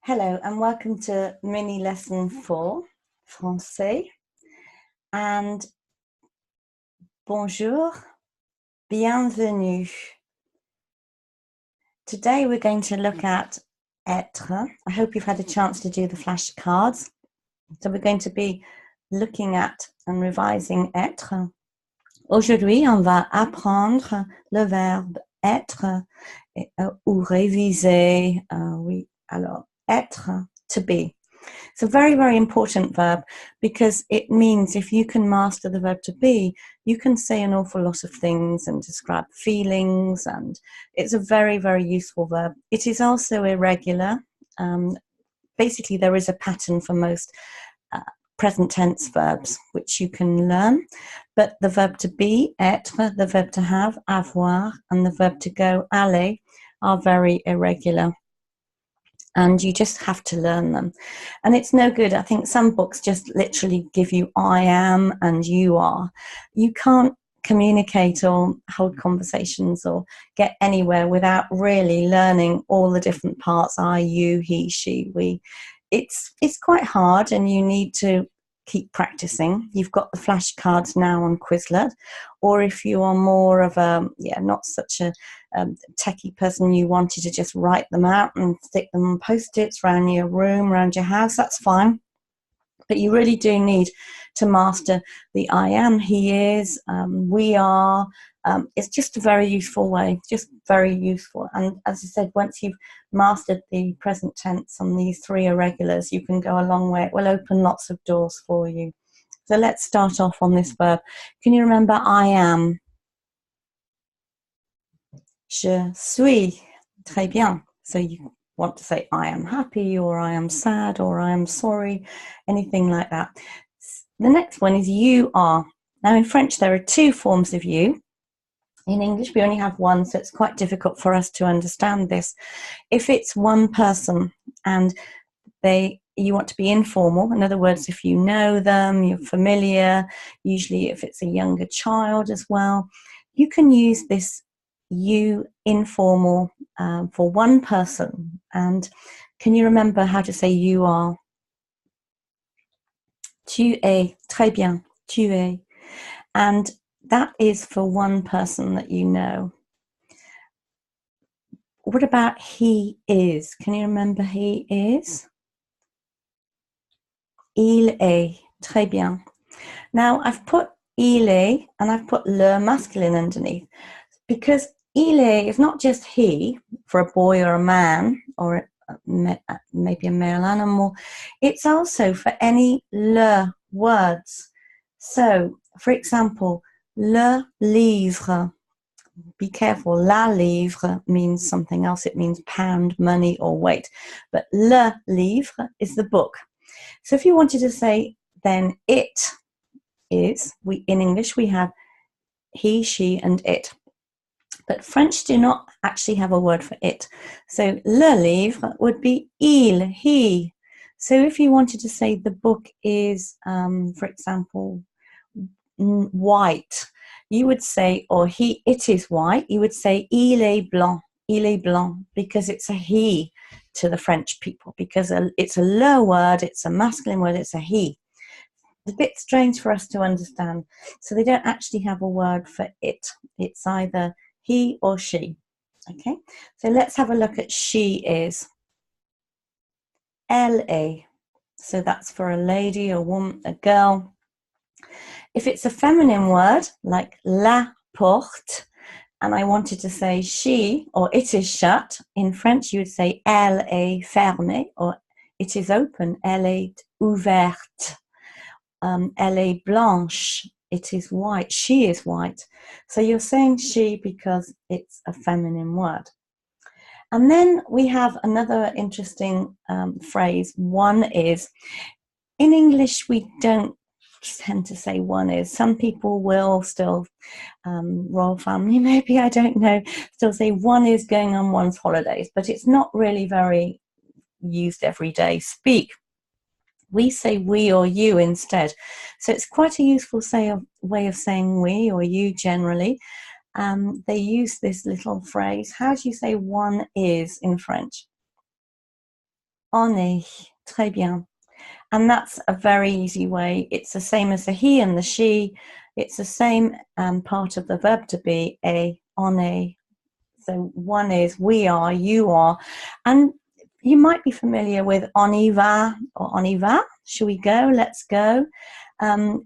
Hello and welcome to mini lesson 4, Français. And bonjour, bienvenue. Today we're going to look at être. I hope you've had a chance to do the flashcards. So we're going to be looking at and revising être. Aujourd'hui, on va apprendre le verbe être ou réviser. Oui, alors, être, to be. It's a very, very important verb because it means if you can master the verb to be, you can say an awful lot of things and describe feelings, and it's a very, very useful verb. It is also irregular. Basically, there is a pattern for most present tense verbs which you can learn, but the verb to be, être, the verb to have, avoir, and the verb to go, aller, are very irregular. And you just have to learn them. And it's no good. I think some books just literally give you I am and you are. You can't communicate or hold conversations or get anywhere without really learning all the different parts, I, you, he, she, we. It's quite hard, and you need to keep practicing. You've got the flashcards now on Quizlet, or if you are more of a not such a techie person, you wanted to just write them out and stick them on post-its around your room, around your house, that's fine. But you really do need to master the I am, he is, we are. It's just a very useful way, just very useful. And as I said, once you've mastered the present tense on these three irregulars, you can go a long way. It will open lots of doors for you. So let's start off on this verb. Can you remember I am? Je suis. Très bien. So you want to say I am happy, or I am sad, or I am sorry, anything like that. The next one is you are. Now in French there are two forms of you. In English we only have one, so it's quite difficult for us to understand this. If it's one person and you want to be informal, in other words, if you know them, you're familiar, usually if it's a younger child as well, you can use this you informal for one person. And can you remember how to say you are? Tu es. Très bien. Tu es. And that is for one person that you know. What about he is? Can you remember he is? Il est. Très bien. Now I've put il est and I've put le masculine underneath, because il est is not just he for a boy or a man or maybe a male animal. It's also for any le words. So, for example, le livre. Be careful, la livre means something else. It means pound, money, or weight. But le livre is the book. So if you wanted to say then it is, in English we have he, she, and it. But French do not actually have a word for it. So le livre would be il, he. So if you wanted to say the book is, for example, white, you would say, or it is white, you would say il est blanc, because it's a he to the French people, because it's a le word, it's a masculine word, it's a he. It's a bit strange for us to understand. So they don't actually have a word for it. It's either he or she. Okay, so let's have a look at she is. Elle est. So that's for a lady, a woman, a girl. If it's a feminine word, like la porte, and I wanted to say she, or it is shut, in French you would say elle est fermée, or it is open, elle est ouverte. Elle est blanche, it is white, she is white. So you're saying she because it's a feminine word. And then we have another interesting phrase, one is. In English, we don't tend to say one is. Some people will still, royal family maybe, I don't know, still say one is going on one's holidays, but it's not really very used everyday speak. We say we or you instead. So it's quite a useful way of saying we or you generally. They use this little phrase. How do you say one is in French? on est. Très bien. And that's a very easy way. It's the same as the he and the she. It's the same part of the verb to be, on est. So one is we are, you are. And you might be familiar with on y va or on y va. Shall we go? Let's go.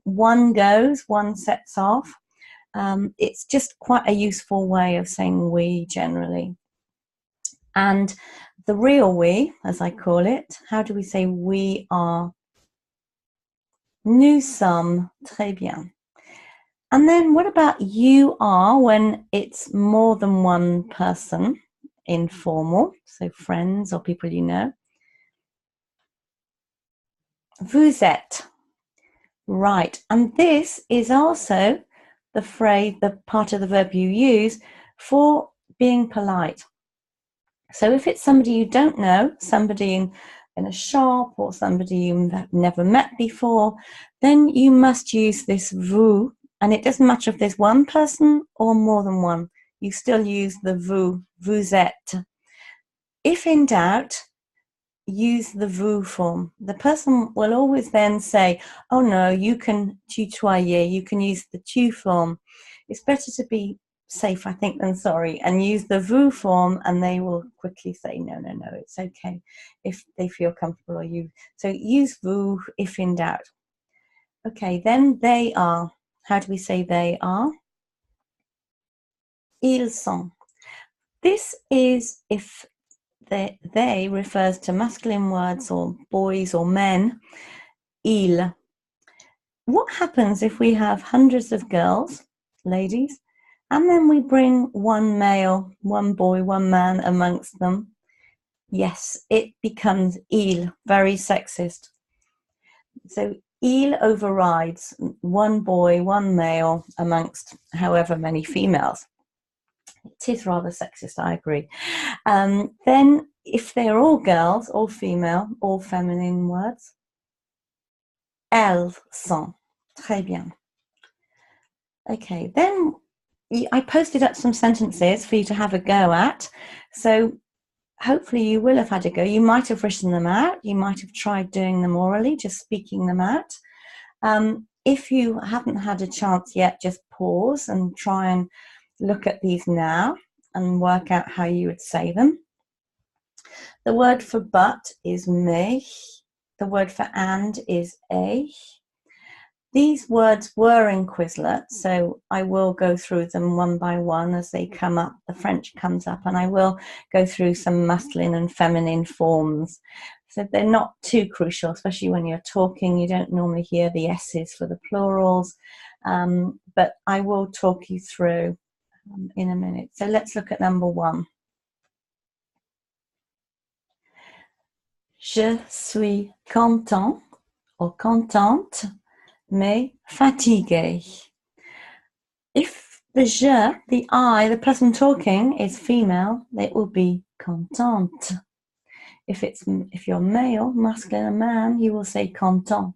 One goes, one sets off. It's just quite a useful way of saying we generally. And the real we, as I call it, how do we say we are? Nous sommes. Très bien. And then what about you are when it's more than one person, informal, so friends or people you know? Vous êtes. Right. And this is also the phrase, the part of the verb you use for being polite. So if it's somebody you don't know, somebody in a shop or somebody you've never met before, then you must use this vous. And it doesn't matter if there's one person or more than one. You still use the vous, vous êtes. If in doubt, use the vous form. The person will always then say, oh no, you can tutoyer, you can use the tu form. It's better to be safe, I think, than sorry, and use the vous form, and they will quickly say, no, it's okay if they feel comfortable or you. So use vous if in doubt. Okay, then they are. How do we say they are? Ils sont. This is if they refers to masculine words or boys or men. Il. What happens if we have hundreds of girls, ladies, and then we bring one male, one boy, one man amongst them? Yes, it becomes il, very sexist. So il overrides one boy, one male amongst however many females. It is rather sexist, I agree. Then if they're all girls, all female, all feminine words, elles sont. Très bien. Okay, then I posted up some sentences for you to have a go at. So hopefully you will have had a go. You might have written them out. You might have tried doing them orally, just speaking them out. If you haven't had a chance yet, just pause and try and look at these now and work out how you would say them. The word for but is mais. The word for and is et. These words were in Quizlet, so I will go through them one by one as they come up. The French comes up, and I will go through some masculine and feminine forms. So they're not too crucial, especially when you're talking. You don't normally hear the S's for the plurals, but I will talk you through in a minute. So let's look at number one. Je suis content or contente, mais fatigué. If the je, the I, the person talking is female, it will be contente. If you're male, masculine, a man, you will say content.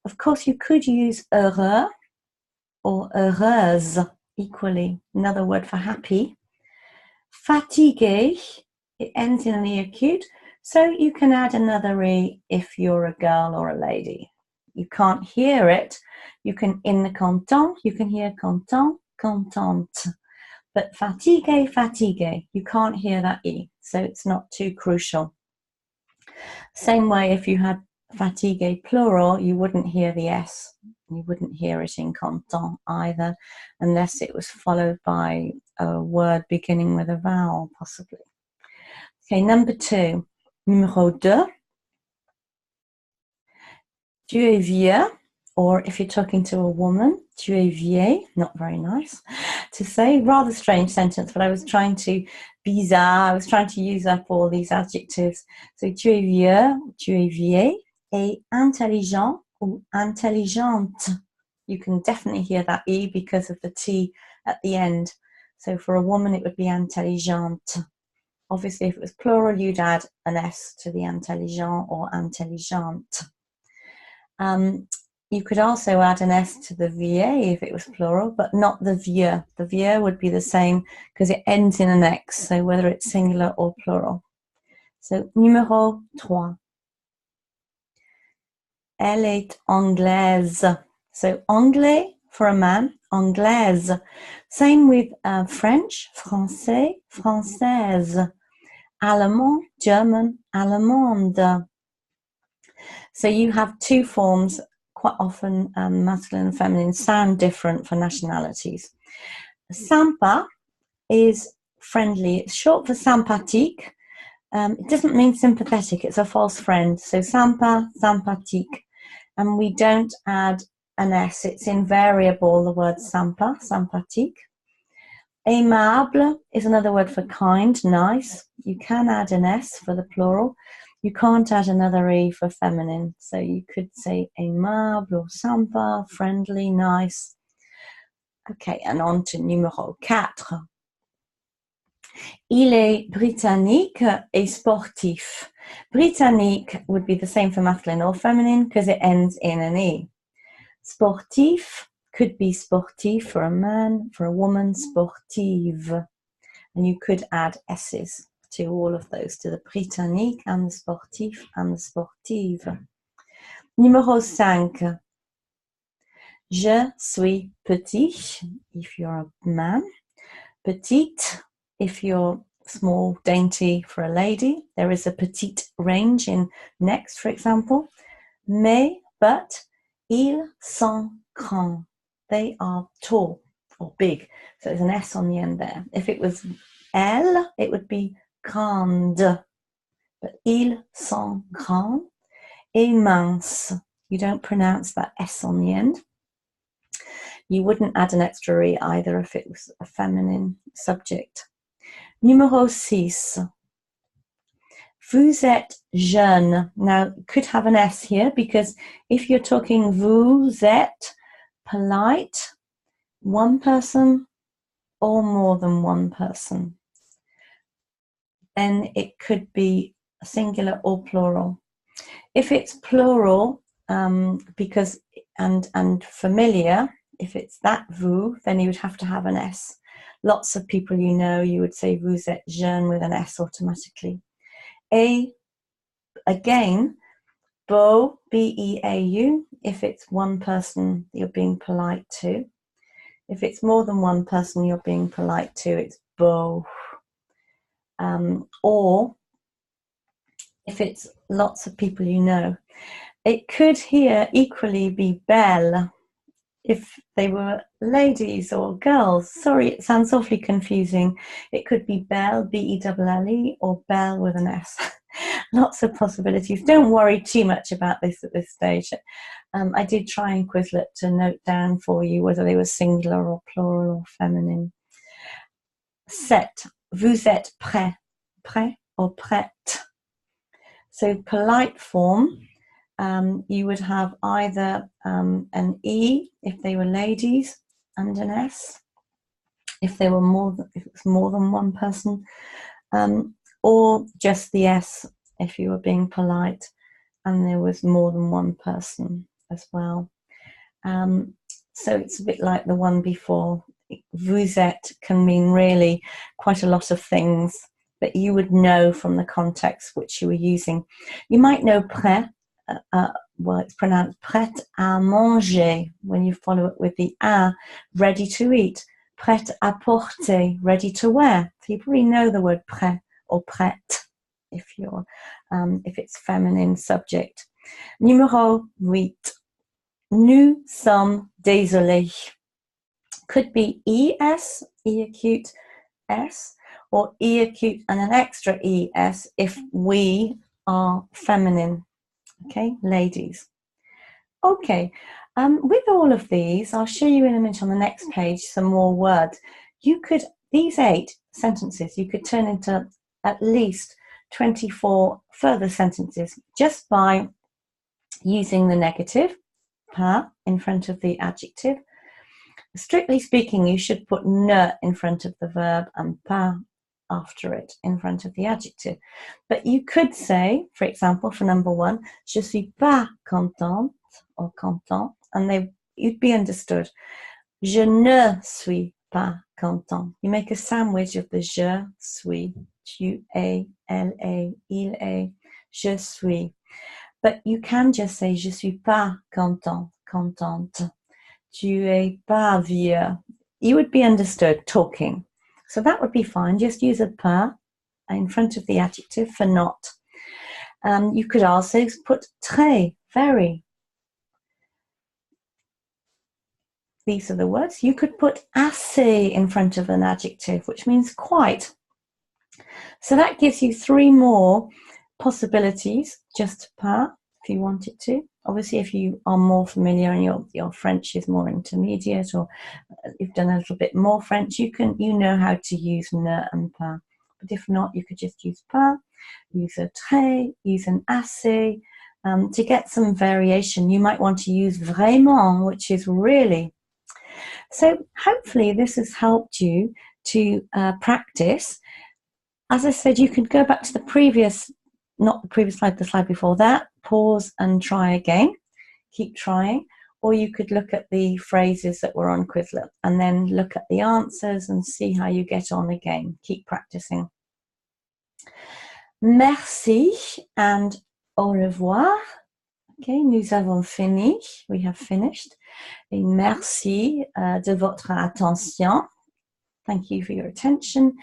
Of course, you could use heureux or heureuse equally, another word for happy. Fatigué, it ends in an E acute, so you can add another E if you're a girl or a lady. You can't hear it. You can, in the content, you can hear content, contente. But fatigué, fatigué, you can't hear that E, so it's not too crucial. Same way, if you had fatigué plural, you wouldn't hear the S. You wouldn't hear it in content either, unless it was followed by a word beginning with a vowel, possibly. Okay, number two, numéro deux. Tu es vieux, or if you're talking to a woman, tu es vieille, not very nice to say, rather strange sentence, but I was trying to, bizarre, I was trying to use up all these adjectives. So tu es vieux, tu es vieille, et intelligent ou intelligente. You can definitely hear that E because of the T at the end. So for a woman, it would be intelligente. Obviously, if it was plural, you'd add an S to the intelligent or intelligente. You could also add an S to the vieille if it was plural, but not the vieux. The vieux would be the same because it ends in an X, so whether it's singular or plural. So, numéro 3. Elle est anglaise. So, anglais for a man, anglaise. Same with French, français, française. Allemand, German, allemande. So you have two forms, quite often masculine and feminine, sound different for nationalities. Sympa is friendly. It's short for sympathique. It doesn't mean sympathetic. It's a false friend. So sympa, sympathique. And we don't add an S. It's invariable, the word sympa, sympathique. Aimable is another word for kind, nice. You can add an S for the plural. You can't add another E for feminine. So you could say aimable or sympa, friendly, nice. Okay, and on to numéro 4. Il est britannique et sportif. Britannique would be the same for masculine or feminine because it ends in an E. Sportif could be sportif for a man, for a woman, sportive. And you could add S's to all of those, to the britannique and the sportif and the sportive. Numéro 5. Je suis petit, if you're a man. Petite, if you're small, dainty for a lady. There is a petite range in next, for example. Mais, but, ils sont grands. They are tall or big. So there's an S on the end there. If it was elle, it would be grande. But ils sont grands et minces. You don't pronounce that S on the end. You wouldn't add an extra E either if it was a feminine subject. Numéro 6. Vous êtes jeune. Now, you could have an S here because if you're talking vous êtes, polite, one person or more than one person, then it could be singular or plural. If it's plural, because and familiar, if it's that vous, then you would have to have an S. Lots of people you know, you would say vous êtes jeune with an S automatically. A, again, beau, B-E-A-U, if it's one person you're being polite to. If it's more than one person you're being polite to, it's beau. Or if it's lots of people you know. It could here equally be belle if they were ladies or girls. Sorry, it sounds awfully confusing. It could be belle, B-E-L-L-E, or belle with an S. Lots of possibilities. Don't worry too much about this at this stage. I did try in Quizlet to note down for you whether they were singular or plural or feminine. 7. Vous êtes prêt. Prêt or prête. So polite form, you would have either an E if they were ladies and an S if it was more than one person, or just the S if you were being polite and there was more than one person as well. So it's a bit like the one before. Vous êtes can mean really quite a lot of things, but you would know from the context which you were using. You might know prêt, well, it's pronounced prête à manger when you follow it with the a, ready to eat. Prête à porter, ready to wear. So you probably know the word prêt or prête if it's feminine subject. Numéro 8. Nous sommes désolés. Could be ES, E acute S, or E acute and an extra ES if we are feminine. Okay, ladies. Okay, with all of these, I'll show you in a minute on the next page some more words. These 8 sentences, you could turn into at least 24 further sentences just by using the negative, pas, in front of the adjective. Strictly speaking, you should put ne in front of the verb and pas after it in front of the adjective. But you could say, for example, for number 1, je suis pas contente or content, and you'd be understood. Je ne suis pas content. You make a sandwich of the je suis Tu es, elle est, il est, je suis. But you can just say je suis pas content, contente. Tu es pas vieux. You would be understood talking. So that would be fine. Just use a pas in front of the adjective for not. You could also put très, very. These are the words. You could put assez in front of an adjective, which means quite. So that gives you 3 more possibilities, just pas, if you wanted to. Obviously, if you are more familiar and your French is more intermediate, or you've done a little bit more French, you know how to use ne and pas. But if not, you could just use pas, use a très, use an assez. To get some variation, you might want to use vraiment, which is really. So hopefully this has helped you to practice. As I said, you can go back to the previous, not the previous slide, the slide before that, pause and try again, keep trying, or you could look at the phrases that were on Quizlet and then look at the answers and see how you get on again. Keep practicing. Merci and au revoir. Okay, nous avons fini. We have finished. Et merci de votre attention. Thank you for your attention.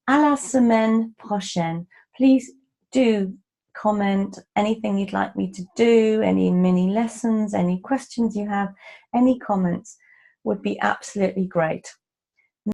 À la semaine prochaine. Please do comment anything you'd like me to do, any mini lessons, any questions you have, any comments would be absolutely great.